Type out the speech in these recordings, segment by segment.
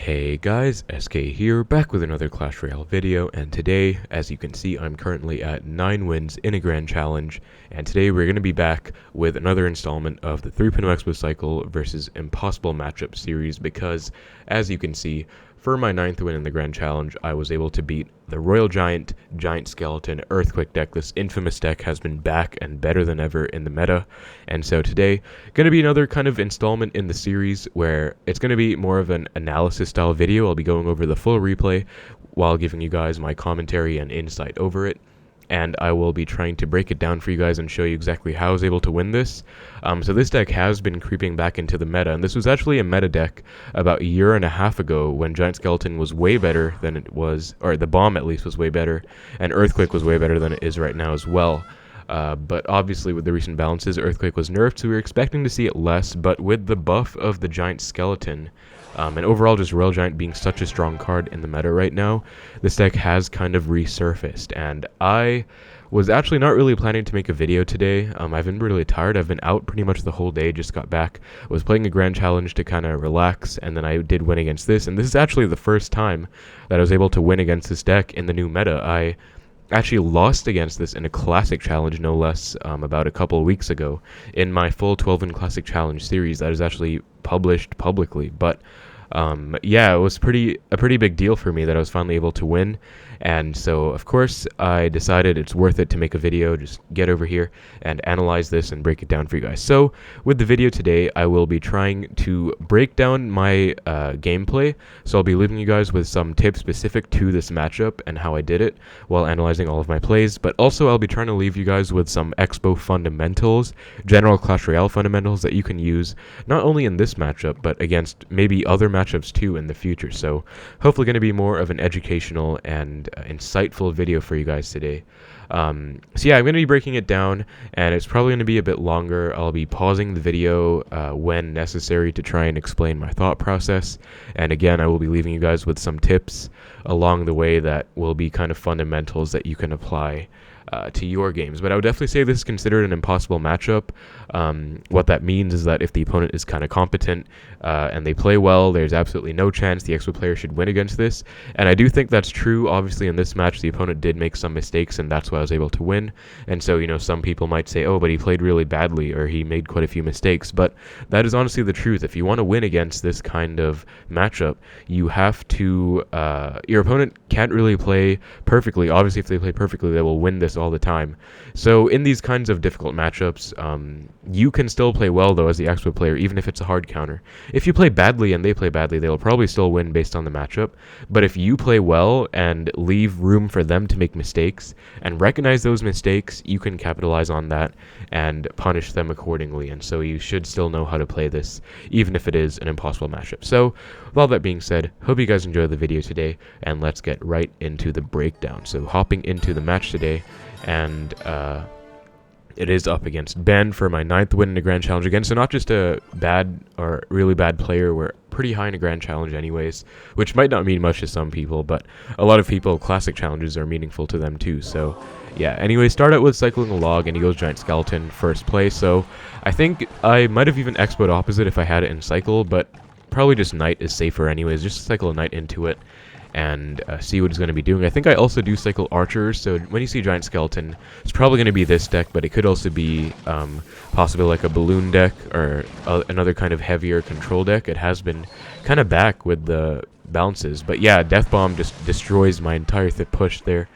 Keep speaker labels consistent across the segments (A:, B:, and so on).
A: Hey guys, SK here, back with another Clash Royale video, and today, as you can see, I'm currently at 9 wins in a grand challenge, and today we're going to be back with another installment of the 3.0 Xbow cycle versus impossible matchup series, because, as you can see, for my 9th win in the grand challenge, I was able to beat the Royal Giant, Giant Skeleton, Earthquake deck. This infamous deck has been back and better than ever in the meta, and so today, going to be another kind of installment in the series where it's going to be more of an analysis style video. I'll be going over the full replay while giving you guys my commentary and insight over it, and I will be trying to break it down for you guys and show you exactly how I was able to win this. So this deck has been creeping back into the meta, and this was actually a meta deck about a year and a half ago when Giant Skeleton was way better than it was, or the Bomb at least was way better, and Earthquake was way better than it is right now as well. But obviously with the recent balances, Earthquake was nerfed, so we were expecting to see it less, but with the buff of the Giant Skeleton, and overall just Royal Giant being such a strong card in the meta right now, this deck has kind of resurfaced, and I was actually not really planning to make a video today. I've been really tired. I've been out pretty much the whole day, just got back, was playing a grand challenge to kind of relax, and then I did win against this, and this is actually the first time that I was able to win against this deck in the new meta. I actually lost against this in a classic challenge, no less, about a couple of weeks ago in my full 12-win classic challenge series that is actually published publicly. But yeah, it was a pretty big deal for me that I was finally able to win, and so of course I decided it's worth it to make a video, just get over here and analyze this and break it down for you guys. So with the video today, I will be trying to break down my gameplay, so I'll be leaving you guys with some tips specific to this matchup and how I did it while analyzing all of my plays, but also I'll be trying to leave you guys with some Xbow fundamentals, general Clash Royale fundamentals that you can use not only in this matchup but against maybe other matchups too in the future. So hopefully going to be more of an educational and insightful video for you guys today. So yeah, I'm going to be breaking it down, and it's probably going to be a bit longer. I'll be pausing the video when necessary to try and explain my thought process, and again, I will be leaving you guys with some tips along the way that will be kind of fundamentals that you can apply to your games. But I would definitely say this is considered an impossible matchup. What that means is that if the opponent is kind of competent and they play well, there's absolutely no chance the Xbow player should win against this, and I do think that's true. Obviously in this match the opponent did make some mistakes, and that's why I was able to win, and so, you know, some people might say, oh, but he played really badly, or he made quite a few mistakes, but that is honestly the truth. If you want to win against this kind of matchup, you have to, your opponent can't really play perfectly. Obviously if they play perfectly, they will win this all the time. So in these kinds of difficult matchups, you can still play well though as the Xbow player, even if it's a hard counter. If you play badly and they play badly, they will probably still win based on the matchup, but if you play well and leave room for them to make mistakes and recognize those mistakes, you can capitalize on that and punish them accordingly, and so you should still know how to play this even if it is an impossible matchup. So with all that being said, hope you guys enjoy the video today, and let's get right into the breakdown. So hopping into the match today, and it is up against Ben for my 9th win in a grand challenge again. So not just a bad or really bad player, we're pretty high in a grand challenge anyways, which might not mean much to some people, but a lot of people, classic challenges are meaningful to them too. So yeah, anyway, start out with cycling a log, and he goes Giant Skeleton first play. So I think I might have even Xbowed opposite if I had it in cycle, but probably just Knight is safer anyways. Just cycle a Knight into it and see what it's going to be doing. I think I also do cycle archers, so when you see Giant Skeleton, it's probably going to be this deck, but it could also be possibly like a balloon deck or another kind of heavier control deck. It has been kind of back with the bounces, but yeah, Death Bomb just destroys my entire push there.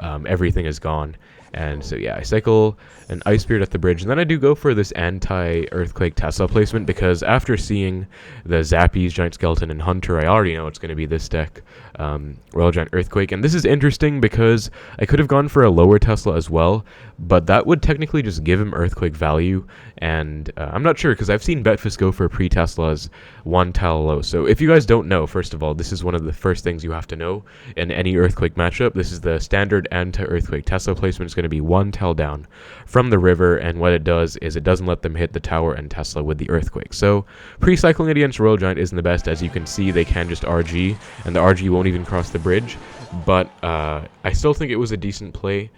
A: Everything is gone. And so yeah, I cycle an Ice Spirit at the bridge, and then I do go for this anti-Earthquake Tesla placement, because after seeing the Zappies, Giant Skeleton, and Hunter, I already know it's going to be this deck, Royal Giant Earthquake. And this is interesting because I could have gone for a lower Tesla as well, but that would technically just give him Earthquake value, and I'm not sure, because I've seen Betfist go for pre-Teslas 1 tile low. So if you guys don't know, first of all, this is one of the first things you have to know in any Earthquake matchup. This is the standard anti-Earthquake Tesla placement. It's going to be 1 tile down from the river, and what it does is it doesn't let them hit the tower and Tesla with the Earthquake. So pre-cycling it against Royal Giant isn't the best. As you can see, they can just RG, and the RG won't even cross the bridge, but I still think it was a decent play.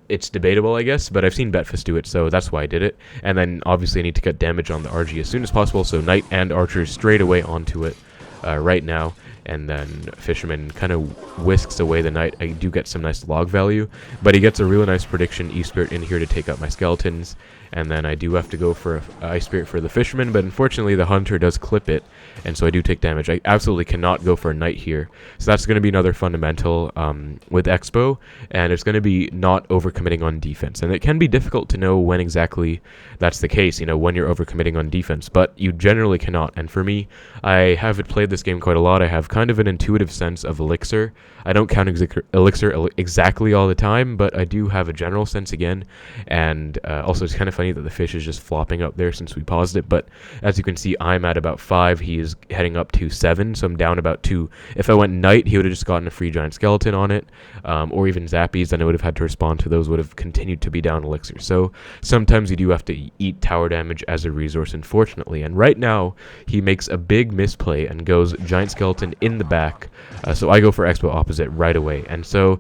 A: It's debatable, I guess, but I've seen Betfist do it, so that's why I did it. And then obviously I need to get damage on the RG as soon as possible, so Knight and Archer straight away onto it. right now. And then Fisherman kind of whisks away the knight. I do get some nice log value, but he gets a really nice prediction Ice Spirit in here to take out my skeletons. And then I do have to go for Ice Spirit for the Fisherman, but unfortunately the Hunter does clip it, and so I do take damage. I absolutely cannot go for a Knight here. So that's going to be another fundamental with Xbow, and it's going to be not overcommitting on defense. And it can be difficult to know when exactly that's the case, when you're overcommitting on defense, but you generally cannot. And for me, I haven't played this game quite a lot. I have kind of an intuitive sense of Elixir. I don't count Elixir exactly all the time, but I do have a general sense again. And also it's kind of funny that the fish is just flopping up there since we paused it, but as you can see, I'm at about 5. He is heading up to 7, so I'm down about 2. If I went Knight, he would have just gotten a free giant skeleton on it, or even Zappies, then I would have had to respond to those, would have continued to be down Elixir. So sometimes you do have to eat tower damage as a resource, unfortunately. And right now, he makes a big misplay and goes giant skeleton in the back, so I go for Xbow opposite right away. And so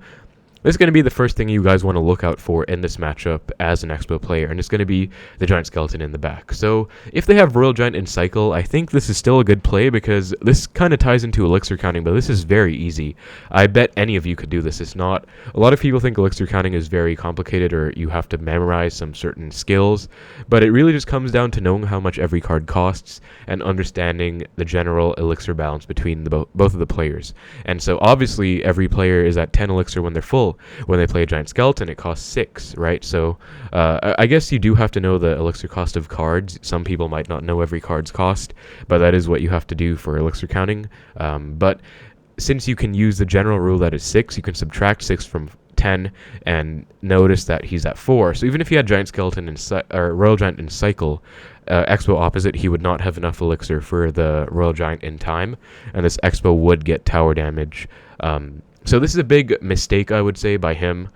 A: this is going to be the first thing you guys want to look out for in this matchup as an Xbow player, and it's going to be the giant skeleton in the back. So if they have Royal Giant in cycle, I think this is still a good play because this kind of ties into elixir counting, but this is very easy. I bet any of you could do this. It's not. A lot of people think elixir counting is very complicated or you have to memorize some certain skills, but it really just comes down to knowing how much every card costs and understanding the general elixir balance between both of the players. And so obviously every player is at 10 elixir when they're full. When they play a giant skeleton, it costs 6, right? So I guess you do have to know the elixir cost of cards. Some people might not know every card's cost, but that is what you have to do for elixir counting. But since you can use the general rule that is 6, you can subtract 6 from 10 and notice that he's at 4. So even if he had giant skeleton or Royal Giant in cycle, Xbow opposite, he would not have enough elixir for the Royal Giant in time, and this Xbow would get tower damage. So this is a big mistake, I would say, by him.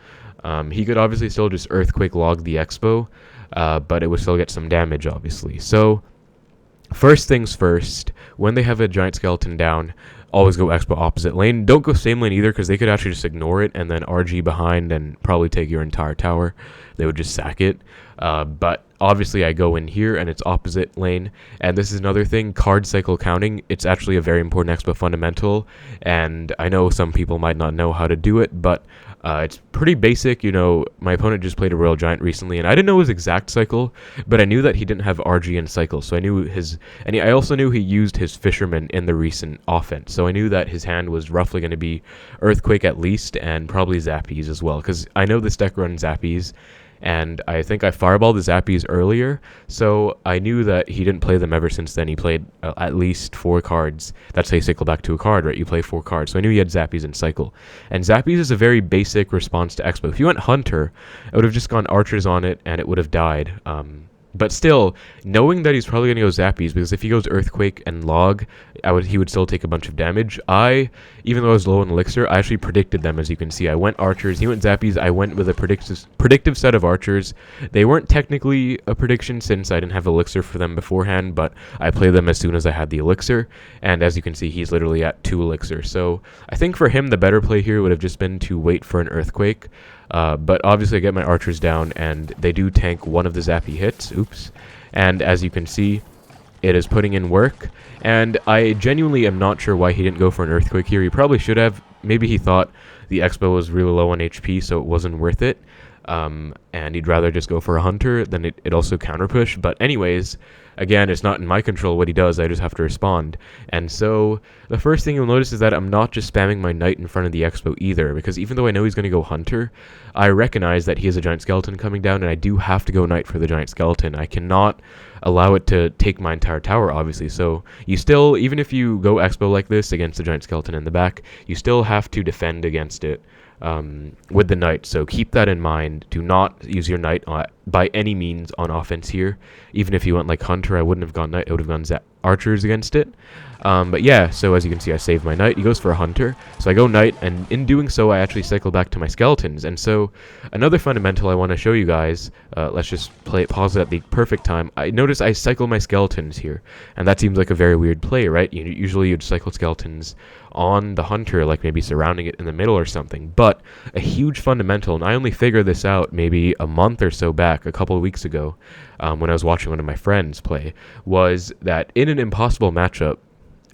A: He could obviously still just Earthquake log the Xbow, but it would still get some damage, obviously. So first things first, when they have a giant skeleton down, always go Xbow opposite lane. Don't go same lane either, because they could actually just ignore it and then RG behind and probably take your entire tower. They would just sack it. But obviously I go in here and it's opposite lane, and this is another thing, card cycle counting. It's actually a very important Xbow fundamental, and I know some people might not know how to do it, but it's pretty basic. My opponent just played a Royal Giant recently, and I didn't know his exact cycle, but I knew that he didn't have RG in cycle, so I knew I also knew he used his Fisherman in the recent offense, so I knew that his hand was roughly going to be Earthquake at least, and probably Zappies as well, because I know this deck runs Zappies, and I think I fireballed the Zappies earlier, so I knew that he didn't play them ever since then. He played at least 4 cards. That's how you cycle back to a card, right? You play 4 cards. So I knew he had Zappies in cycle. And Zappies is a very basic response to Xbow. If you went Hunter, I would have just gone Archers on it, and it would have died. But still, knowing that he's probably going to go Zappies, because if he goes Earthquake and Log, he would still take a bunch of damage. Even though I was low in Elixir, I actually predicted them, as you can see. I went Archers, he went Zappies, I went with a predictive set of Archers. They weren't technically a prediction since I didn't have Elixir for them beforehand, but I played them as soon as I had the Elixir, and as you can see, he's literally at 2 Elixir. So I think for him, the better play here would have just been to wait for an Earthquake. But obviously I get my Archers down, and they do tank one of the Zappy hits. Oops. And as you can see, it is putting in work. And I genuinely am not sure why he didn't go for an Earthquake here. He probably should have. Maybe he thought the Xbow was really low on HP, so it wasn't worth it. And he'd rather just go for a Hunter than it also counter push. But anyways, again, it's not in my control what he does. I just have to respond. And so the first thing you'll notice is that I'm not just spamming my Knight in front of the Xbow either, because even though I know he's going to go Hunter, I recognize that he has a giant skeleton coming down, and I do have to go Knight for the giant skeleton. I cannot allow it to take my entire tower, obviously. So you still, even if you go Xbow like this against the giant skeleton in the back, you still have to defend against it with the Knight. So keep that in mind. Do not use your Knight by any means on offense here. Even if you went like Hunter, I wouldn't have gone Knight. I would have gone Archers against it. But yeah, so as you can see, I saved my Knight. He goes for a Hunter. So I go Knight, and in doing so, I actually cycle back to my Skeletons. And so another fundamental I want to show you guys, let's just pause it at the perfect time. I notice I cycle my Skeletons here, and that seems like a very weird play, right? Usually you'd cycle Skeletons on the Hunter, like maybe surrounding it in the middle or something. But a huge fundamental, and I only figured this out maybe a month or so back, a couple of weeks ago, when I was watching one of my friends play, was that in an impossible matchup,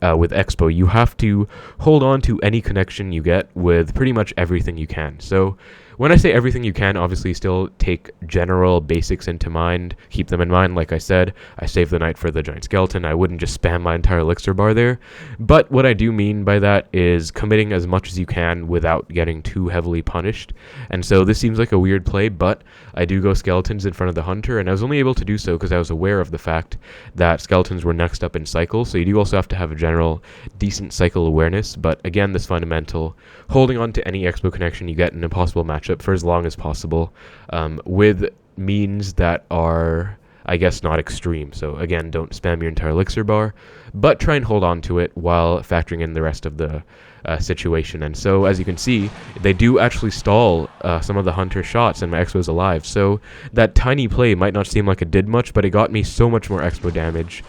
A: with Expo, you have to hold on to any connection you get with pretty much everything you can. So when I say everything you can, obviously still take general basics into mind, keep them in mind. Like I said, I saved the knight for the giant skeleton. I wouldn't just spam my entire elixir bar there. But what I do mean by that is committing as much as you can without getting too heavily punished. And so this seems like a weird play, but I do go skeletons in front of the hunter, and I was only able to do so because I was aware of the fact that skeletons were next up in cycle. So you do also have to have a general decent cycle awareness. But again, this fundamental, holding on to any Expo connection you get in a possible matchup for as long as possible, with means that are, I guess, not extreme. So again, don't spam your entire elixir bar, but try and hold on to it while factoring in the rest of the situation. And so, as you can see, they do actually stall some of the hunter shots, and my Expo's alive. So that tiny play might not seem like it did much, but it got me so much more Expo damage.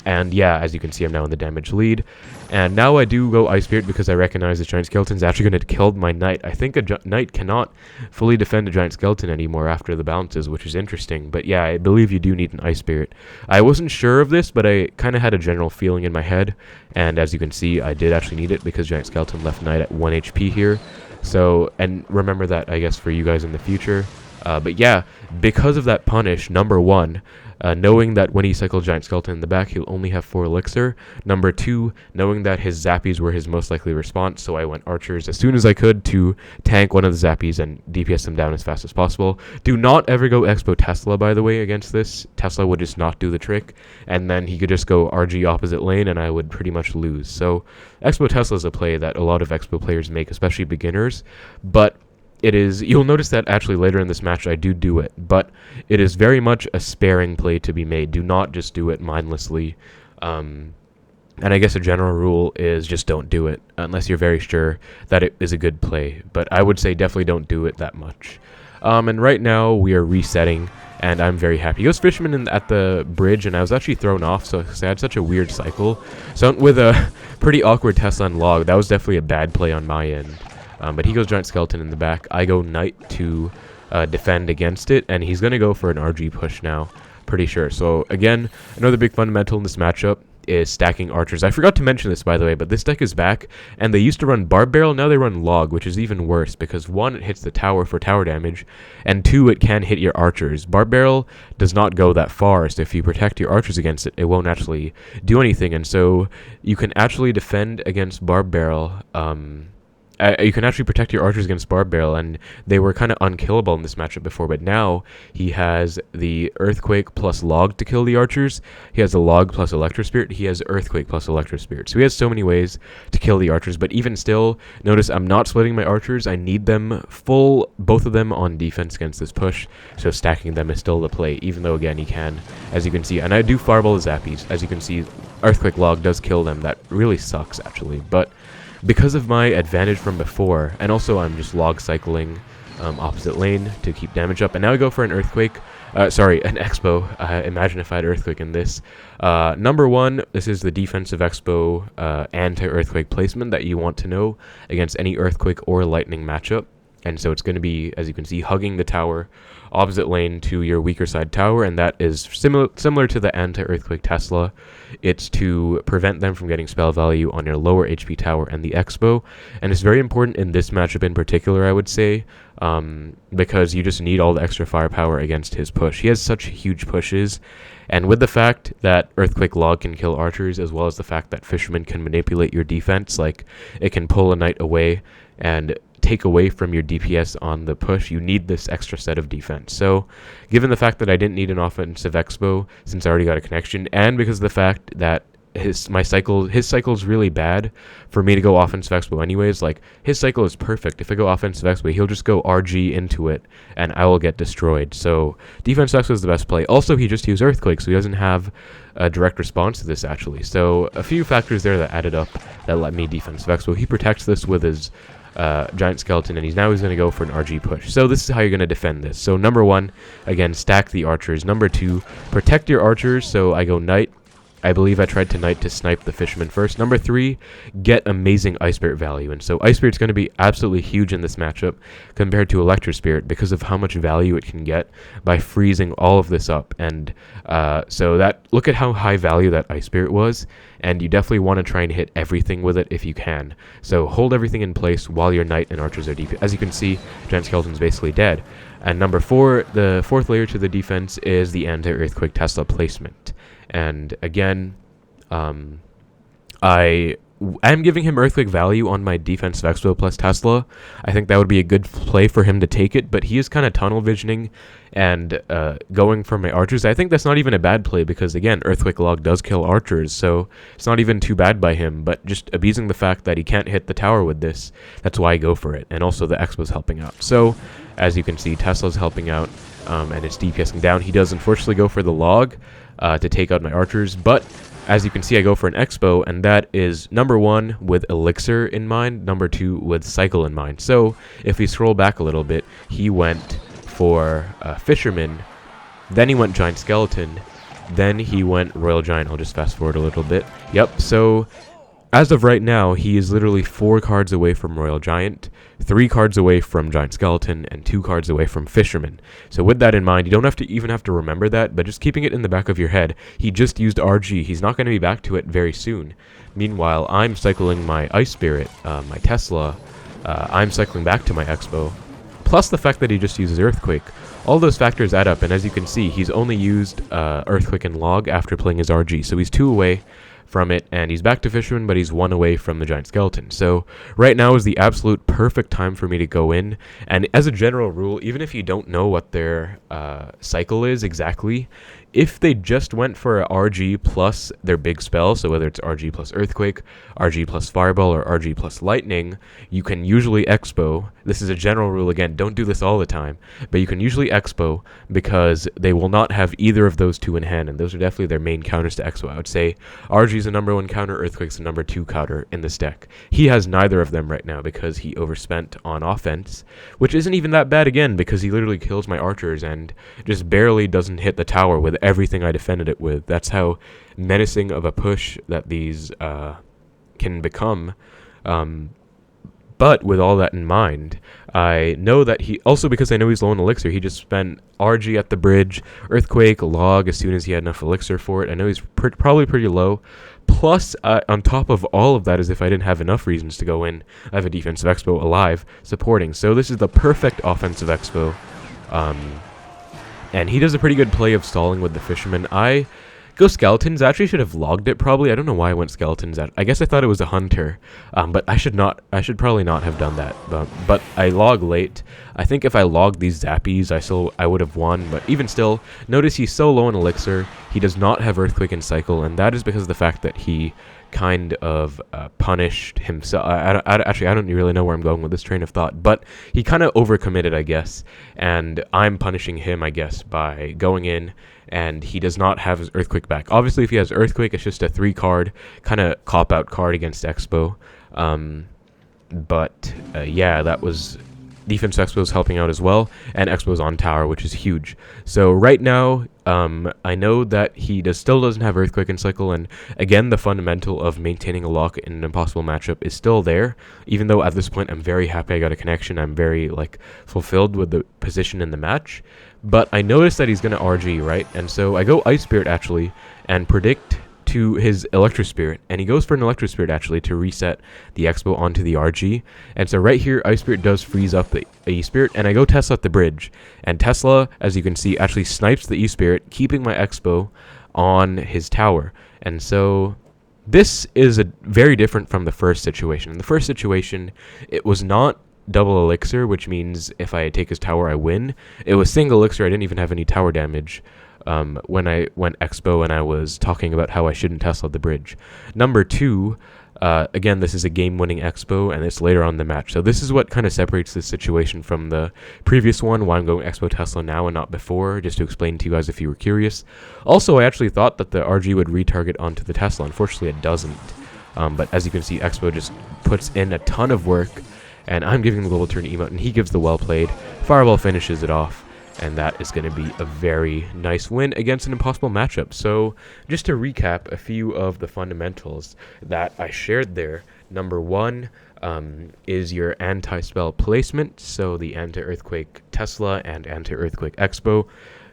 A: And yeah, as you can see, I'm now in the damage lead. And now I do go Ice Spirit because I recognize the giant skeleton's actually going to kill my knight. I think a knight cannot fully defend a giant skeleton anymore after the balances, which is interesting. But yeah, I believe you do need an Ice Spirit. I wasn't sure of this, but I kind of had a general feeling in my head. And as you can see, I did actually need it because giant skeleton left knight at 1 HP here. So, and remember that, I guess, for you guys in the future. But yeah, because of that punish, number one, knowing that when he cycled giant skeleton in the back, he'll only have 4 elixir. Number 2, knowing that his zappies were his most likely response, so I went archers as soon as I could to tank one of the zappies and DPS them down as fast as possible. Do not ever go Expo Tesla, by the way, against this. Tesla would just not do the trick, and then he could just go RG opposite lane, and I would pretty much lose. So Expo Tesla is a play that a lot of Expo players make, especially beginners, but it is, you'll notice that actually later in this match I do it, but it is very much a sparing play to be made. Do not just do it mindlessly. And I guess a general rule is just don't do it unless you're very sure that it is a good play. But I would say definitely don't do it that much. And right now we are resetting, and I'm very happy. He goes Fisherman at the bridge, and I was actually thrown off, so I had such a weird cycle. So with a pretty awkward Tesla and Log, that was definitely a bad play on my end. But he goes giant skeleton in the back. I go knight to defend against it, and he's going to go for an RG push now, pretty sure. So again, another big fundamental in this matchup is stacking archers. I forgot to mention this, by the way, but this deck is back, and they used to run Barb Barrel, now they run Log, which is even worse, because 1, it hits the tower for tower damage, and 2, it can hit your archers. Barb Barrel does not go that far, so if you protect your archers against it, it won't actually do anything, and so you can actually defend against Barb Barrel, you can actually protect your archers against Barb Barrel, and they were kind of unkillable in this matchup before, but now he has the Earthquake plus Log to kill the archers. He has a Log plus Electro Spirit. He has Earthquake plus Electro Spirit. So he has so many ways to kill the archers, but even still, notice I'm not splitting my archers. I need them full, both of them on defense against this push, so stacking them is still the play, even though, again, he can, as you can see. And I do fireball the Zappies. As you can see, Earthquake Log does kill them. That really sucks, actually, but because of my advantage from before, and also I'm just log cycling opposite lane to keep damage up, and now I go for an Earthquake, an Expo. Imagine if I had Earthquake in this. Number 1, this is the defensive Expo anti-Earthquake placement that you want to know against any Earthquake or Lightning matchup. And so it's going to be, as you can see, hugging the tower opposite lane to your weaker side tower, and that is similar to the anti-Earthquake Tesla. It's to prevent them from getting spell value on your lower HP tower and the Expo, and it's very important in this matchup in particular, I would say, because you just need all the extra firepower against his push. He has such huge pushes, and with the fact that Earthquake Log can kill archers, as well as the fact that Fisherman can manipulate your defense, like it can pull a knight away and take away from your DPS on the push, you need this extra set of defense. So given the fact that I didn't need an offensive Expo since I already got a connection, and because of the fact that his cycle is really bad for me to go offensive Expo anyways, like his cycle is perfect. If I go offensive Expo, he'll just go RG into it and I will get destroyed. So defense Expo is the best play. Also, he just used Earthquake, so he doesn't have a direct response to this actually. So a few factors there that added up that let me defensive Expo. He protects this with his giant skeleton, and he's going to go for an RG push. So this is how you're going to defend this. So number 1, again, stack the archers. Number 2, protect your archers. So I go knight I believe I tried tonight to snipe the Fisherman first. Number 3, get amazing Ice Spirit value. And so Ice Spirit's going to be absolutely huge in this matchup compared to Electro Spirit because of how much value it can get by freezing all of this up. And so that, look at how high value that Ice Spirit was, and you definitely want to try and hit everything with it if you can. So hold everything in place while your Knight and Archers are deep. As you can see, Giant Skeleton's basically dead. And number 4, the 4th layer to the defense is the Anti-Earthquake Tesla placement. And again, I am giving him Earthquake value on my defensive Xbow plus Tesla. I think that would be a good play for him to take it, but he is kind of tunnel visioning and going for my Archers. I think that's not even a bad play because, again, Earthquake Log does kill Archers, so it's not even too bad by him, but just abusing the fact that he can't hit the tower with this, that's why I go for it. And also the Xbow's helping out. So, as you can see, Tesla's helping out, and it's DPSing down. He does unfortunately go for the Log to take out my Archers, but as you can see, I go for an Xbow, and that is number 1 with Elixir in mind, number 2 with Cycle in mind. So if we scroll back a little bit, he went for Fisherman, then he went Giant Skeleton, then he went Royal Giant. I'll just fast forward a little bit. Yep, so as of right now, he is literally 4 cards away from Royal Giant, 3 cards away from Giant Skeleton, and 2 cards away from Fisherman. So with that in mind, you don't have to remember that, but just keeping it in the back of your head, he just used RG. He's not going to be back to it very soon. Meanwhile, I'm cycling my Ice Spirit, my Tesla. I'm cycling back to my Xbow. Plus the fact that he just uses Earthquake. All those factors add up, and as you can see, he's only used Earthquake and Log after playing his RG. So he's 2 away from it, and he's back to Fisherman, but he's 1 away from the Giant Skeleton. So right now is the absolute perfect time for me to go in, and as a general rule, even if you don't know what their cycle is exactly, if they just went for a RG plus their big spell, so whether it's RG plus Earthquake, RG plus Fireball, or RG plus Lightning, you can usually Xbow. This is a general rule, again, don't do this all the time, but you can usually Xbow because they will not have either of those 2 in hand, and those are definitely their main counters to Xbow. I would say RG is the number 1 counter, Earthquake's the number 2 counter in this deck. He has neither of them right now because he overspent on offense, which isn't even that bad again because he literally kills my Archers and just barely doesn't hit the tower with everything I defended it with. That's how menacing of a push that these can become. But with all that in mind, I know that because I know he's low on Elixir, he just spent RG at the bridge, Earthquake, Log as soon as he had enough Elixir for it. I know he's probably pretty low. Plus, on top of all of that, as if I didn't have enough reasons to go in, I have a defensive Xbow alive, supporting. So this is the perfect offensive Xbow. And he does a pretty good play of stalling with the Fisherman. I go Skeletons. I actually should have logged it probably. I don't know why I went Skeletons. I guess I thought it was a Hunter. But I should probably not have done that. But I log late. I think if I logged these Zappies, I would have won. But even still, notice he's so low in Elixir. He does not have Earthquake and Cycle, and that is because of the fact that he kind of punished himself. Actually, I don't really know where I'm going with this train of thought, but he kind of overcommitted, I guess, and I'm punishing him, I guess, by going in, and he does not have his Earthquake back. Obviously, if he has Earthquake, it's just a 3-card, kind of cop-out card against Xbow. Yeah, that was defense. Xbow's helping out as well, and Xbow's on tower, which is huge. So right now, I know that he still doesn't have Earthquake and Cycle, and again, the fundamental of maintaining a lock in an impossible matchup is still there, even though at this point I'm very happy I got a connection. I'm very fulfilled with the position in the match, but I noticed that he's going to RG, right? And so I go Ice Spirit actually and predict to his Electro Spirit, and he goes for an Electro Spirit actually to reset the Xbow onto the RG. And so right here, Ice Spirit does freeze up the E-Spirit, and I go Tesla at the bridge, and Tesla, as you can see, actually snipes the E-Spirit, keeping my Xbow on his tower. And so this is very different from the first situation. In the first situation, it was not double Elixir, which means if I take his tower, I win. It was single Elixir. I didn't even have any tower damage when I went Xbow and I was talking about how I shouldn't Tesla the bridge. Number 2, again, this is a game-winning Xbow, and it's later on in the match. So this is what kind of separates this situation from the previous one, why I'm going Xbow Tesla now and not before, just to explain to you guys if you were curious. Also, I actually thought that the RG would retarget onto the Tesla. Unfortunately, it doesn't. But as you can see, Xbow just puts in a ton of work, and I'm giving the global turn emote, and he gives the well played. Fireball finishes it off. and that is going to be a very nice win against an impossible matchup. So just to recap a few of the fundamentals that I shared there. Number one is your anti-spell placement, so the anti-earthquake Tesla and anti-earthquake Xbow.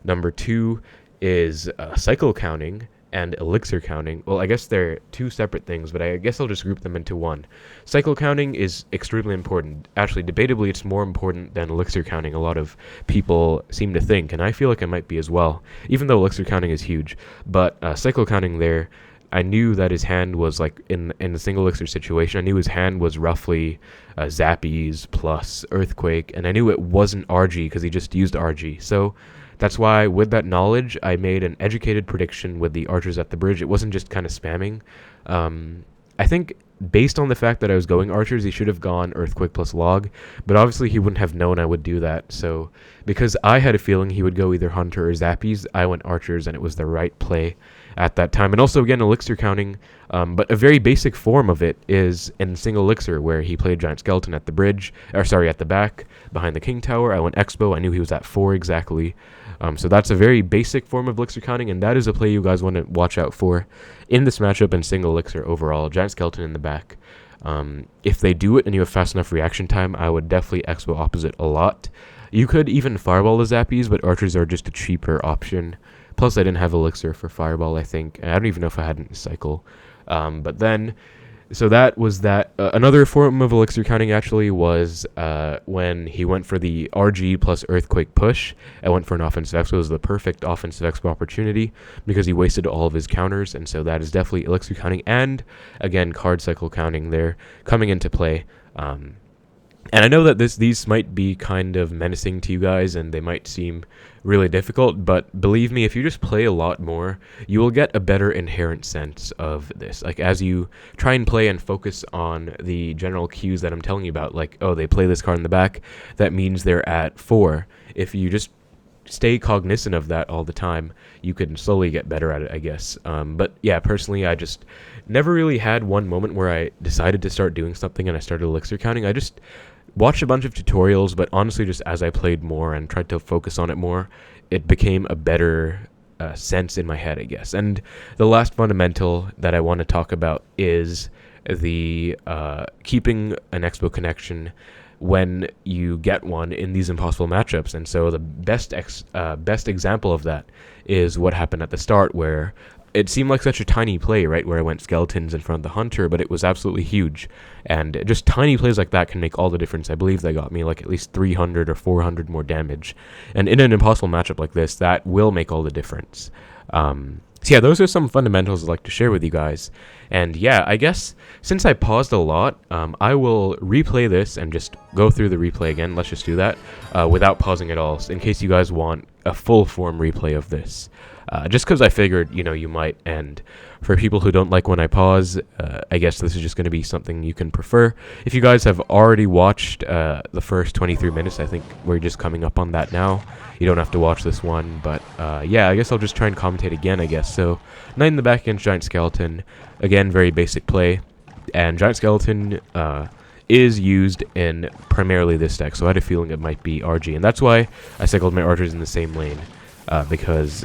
A: Number two is cycle counting and elixir counting. Well, I guess they're two separate things, but I guess I'll just group them into one. Cycle counting is extremely important. Actually, debatably, it's more important than elixir counting. A lot of people seem to think, and I feel like it might be as well, even though elixir counting is huge. But cycle counting there, I knew that his hand was like in the single elixir situation. I knew his hand was roughly Zappies plus Earthquake, and I knew it wasn't RG because he just used RG. So that's why, with that knowledge, I made an educated prediction with the archers at the bridge. It wasn't just kind of spamming. I think based on the fact that I was going archers, he should have gone Earthquake plus Log, but obviously he wouldn't have known I would do that. So because I had a feeling he would go either Hunter or Zappies, I went archers, and it was the right play at that time. And also, again, elixir counting, but a very basic form of it is in single elixir, where he played Giant Skeleton at the bridge, at the back, behind the King Tower. I went Xbow. I knew he was at 4 exactly. So that's a very basic form of elixir counting, and that is a play you guys want to watch out for in this matchup in single elixir overall. Giant Skeleton in the back. If they do it and you have fast enough reaction time, I would definitely Xbow opposite a lot. You could even fireball the Zappies, but archers are just a cheaper option. Plus, I didn't have elixir for fireball, I think. I don't even know if I had it in cycle. But then, so that was that. Another form of elixir counting actually was when he went for the RG plus Earthquake push. I went for an offensive Expo. It was the perfect offensive Expo opportunity because he wasted all of his counters, and so that is definitely elixir counting. And again, card cycle counting there coming into play. And I know that these might be kind of menacing to you guys, and they might seem really difficult, but believe me, if you just play a lot more, you will get a better inherent sense of this. Like, as you try and play and focus on the general cues that I'm telling you about, like, oh, they play this card in the back, that means they're at 4. If you just stay cognizant of that all the time, you can slowly get better at it, I guess. But yeah, personally, I just never really had one moment where I decided to start doing something and I started elixir counting. I just watched a bunch of tutorials, but honestly, just as I played more and tried to focus on it more, it became a better sense in my head, I guess. And the last fundamental that I want to talk about is the keeping an Expo connection when you get one in these impossible matchups. And so the best example of that is what happened at the start, where it seemed like such a tiny play, right, where I went skeletons in front of the hunter, but it was absolutely huge. And just tiny plays like that can make all the difference. I believe they got me like at least 300 or 400 more damage. And in an impossible matchup like this, that will make all the difference. So yeah, those are some fundamentals I'd like to share with you guys. And yeah, I guess since I paused a lot, I will replay this and just go through the replay again. Let's just do that without pausing at all, in case you guys want a full form replay of this. Just because I figured, you might. And for people who don't like when I pause, I guess this is just going to be something you can prefer. If you guys have already watched the first 23 minutes, I think we're just coming up on that now. You don't have to watch this one, but yeah, I guess I'll just try and commentate again, I guess. So, Knight in the back against Giant Skeleton. Again, very basic play. And Giant Skeleton is used in primarily this deck, so I had a feeling it might be RG. And that's why I cycled my archers in the same lane, because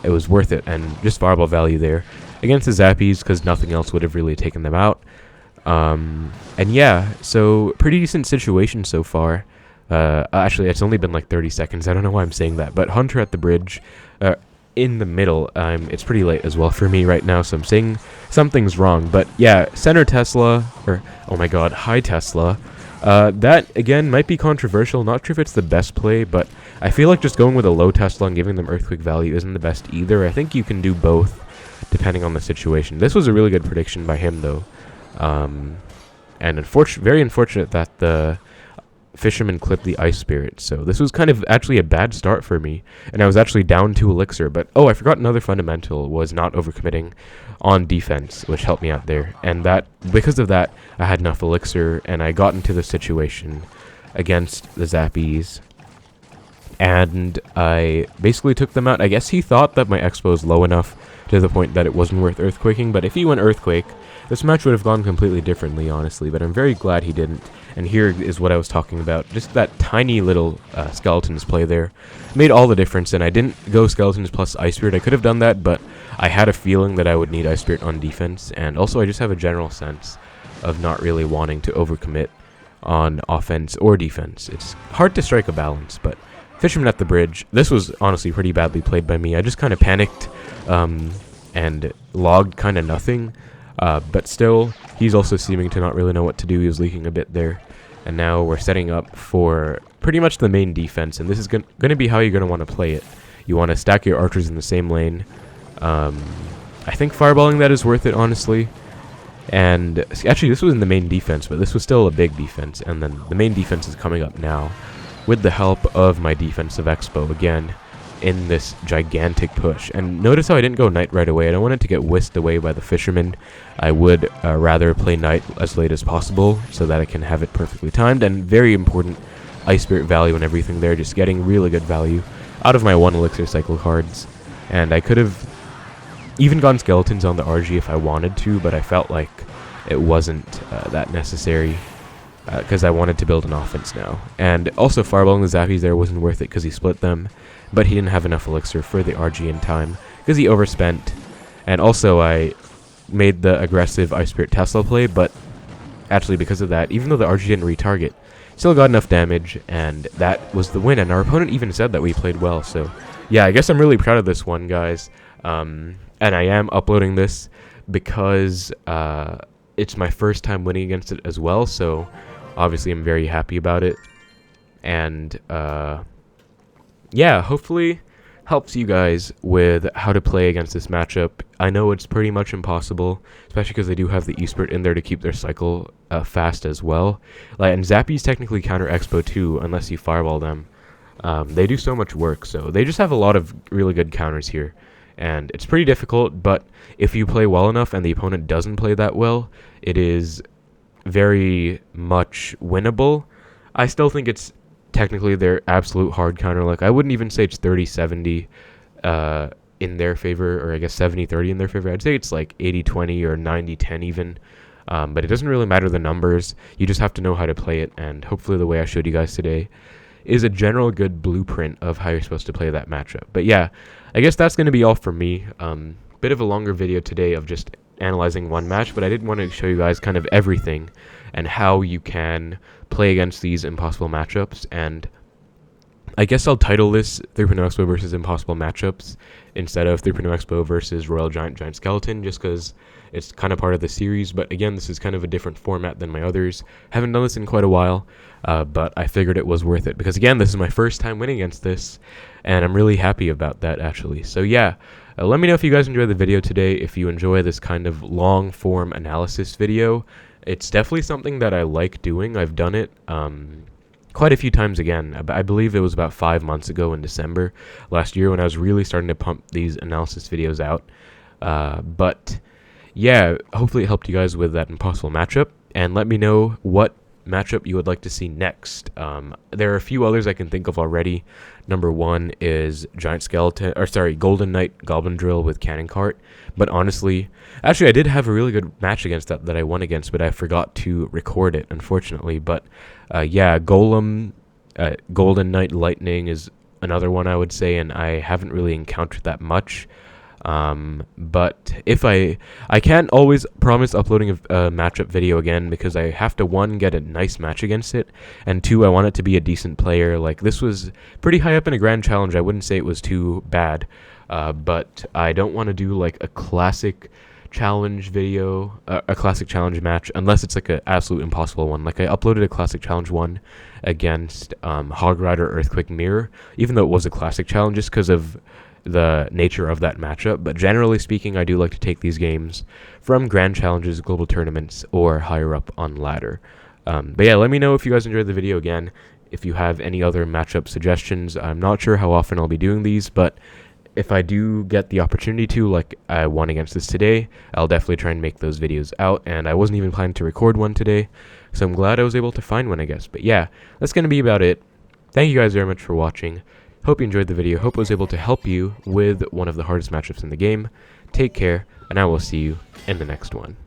A: it was worth it. And just fireball value there against the Zappies, because nothing else would have really taken them out. And yeah, so pretty decent situation so far. Actually, it's only been like 30 seconds. I don't know why I'm saying that. But Hunter at the bridge, in the middle. It's pretty late as well for me right now, so I'm saying something's wrong. But yeah, center Tesla, or oh my god, high Tesla. That, again, might be controversial. Not sure if it's the best play, but I feel like just going with a low Tesla and giving them Earthquake value isn't the best either. I think you can do both, depending on the situation. This was a really good prediction by him, though. And very unfortunate that the Fisherman clipped the Ice Spirit, so this was kind of actually a bad start for me, and I was actually down 2 elixir. But oh, I forgot another fundamental was not overcommitting on defense, which helped me out there. And that, because of that, I had enough elixir, and I got into the situation against the Zappies, and I basically took them out. I guess he thought that my Expo was low enough to the point that it wasn't worth Earthquaking, but if he went Earthquake, this match would have gone completely differently, honestly, but I'm very glad he didn't. And here is what I was talking about. Just that tiny little skeletons play there made all the difference, and I didn't go skeletons plus Ice Spirit. I could have done that, but I had a feeling that I would need Ice Spirit on defense, and also I just have a general sense of not really wanting to overcommit on offense or defense. It's hard to strike a balance, but Fisherman at the bridge. This was honestly pretty badly played by me. I just kind of panicked and logged kind of nothing, but still, he's also seeming to not really know what to do. He was leaking a bit there, and now we're setting up for pretty much the main defense, and this is going to be how you're going to want to play it. You want to stack your archers in the same lane. I think fireballing that is worth it, honestly. And actually, this was in the main defense, but this was still a big defense, and then the main defense is coming up now with the help of my defensive Xbow again in this gigantic push. And notice how I didn't go Knight right away. I don't want it to get whisked away by the Fisherman. I would rather play Knight as late as possible so that I can have it perfectly timed, and very important Ice Spirit value and everything there, just getting really good value out of my 1 elixir cycle cards. And I could have even gone skeletons on the RG if I wanted to, but I felt like it wasn't that necessary because I wanted to build an offense now. And also fireballing the Zappies there wasn't worth it because he split them, but he didn't have enough elixir for the RG in time because he overspent. And also I made the aggressive Ice Spirit Tesla play, but actually because of that, even though the RG didn't retarget, still got enough damage, and that was the win. And our opponent even said that we played well, so yeah, I guess I'm really proud of this one, guys. And I am uploading this because it's my first time winning against it as well, so obviously I'm very happy about it. And yeah, hopefully helps you guys with how to play against this matchup. I know it's pretty much impossible, especially because they do have the E-Spirit in there to keep their cycle fast as well. And Zappies technically counter Xbow too, unless you fireball them. They do so much work, so they just have a lot of really good counters here. And it's pretty difficult, but if you play well enough and the opponent doesn't play that well, it is very much winnable. I still think it's technically their absolute hard counter. Like, I wouldn't even say it's 30-70 in their favor, or I guess 70-30 in their favor. I'd say it's like 80-20 or 90-10 even. But it doesn't really matter the numbers. You just have to know how to play it, and hopefully the way I showed you guys today is a general good blueprint of how you're supposed to play that matchup. But yeah, I guess that's going to be all for me. Bit of a longer video today of just analyzing one match, but I did want to show you guys kind of everything and how you can play against these impossible matchups. And I guess I'll title this 3.0 Xbow versus Impossible Matchups instead of 3.0 Xbow versus Royal Giant Skeleton, just because it's kind of part of the series. But again, this is kind of a different format than my others. Haven't done this in quite a while, but I figured it was worth it because, again, this is my first time winning against this, and I'm really happy about that, actually. So yeah, let me know if you guys enjoyed the video today. If you enjoy this kind of long-form analysis video, it's definitely something that I like doing. I've done it quite a few times again. I believe it was about 5 months ago in December last year when I was really starting to pump these analysis videos out. But yeah, hopefully it helped you guys with that impossible matchup, and let me know what matchup you would like to see next. There are a few others I can think of already. Number one is Golden Knight Goblin Drill with Cannon Cart. But honestly, actually I did have a really good match against that I won against, but I forgot to record it, unfortunately. But yeah, Golden Knight Lightning is another one I would say, and I haven't really encountered that much. But if I can't always promise uploading a matchup video again, because I have to, 1, get a nice match against it, and 2, I want it to be a decent player. Like, this was pretty high up in a grand challenge. I wouldn't say it was too bad, but I don't want to do like a classic challenge video, a classic challenge match, unless it's like an absolute impossible one. Like, I uploaded a classic challenge one against Hog Rider Earthquake Mirror, even though it was a classic challenge, just because of the nature of that matchup. But generally speaking, I do like to take these games from grand challenges, global tournaments, or higher up on ladder. But yeah, let me know if you guys enjoyed the video. Again, if you have any other matchup suggestions. I'm not sure how often I'll be doing these, but if I do get the opportunity to, like I won against this today, I'll definitely try and make those videos out. And I wasn't even planning to record one today, so I'm glad I was able to find one, I guess. But yeah, that's going to be about it. Thank you guys very much for watching. Hope you enjoyed the video. Hope I was able to help you with one of the hardest matchups in the game. Take care, and I will see you in the next one.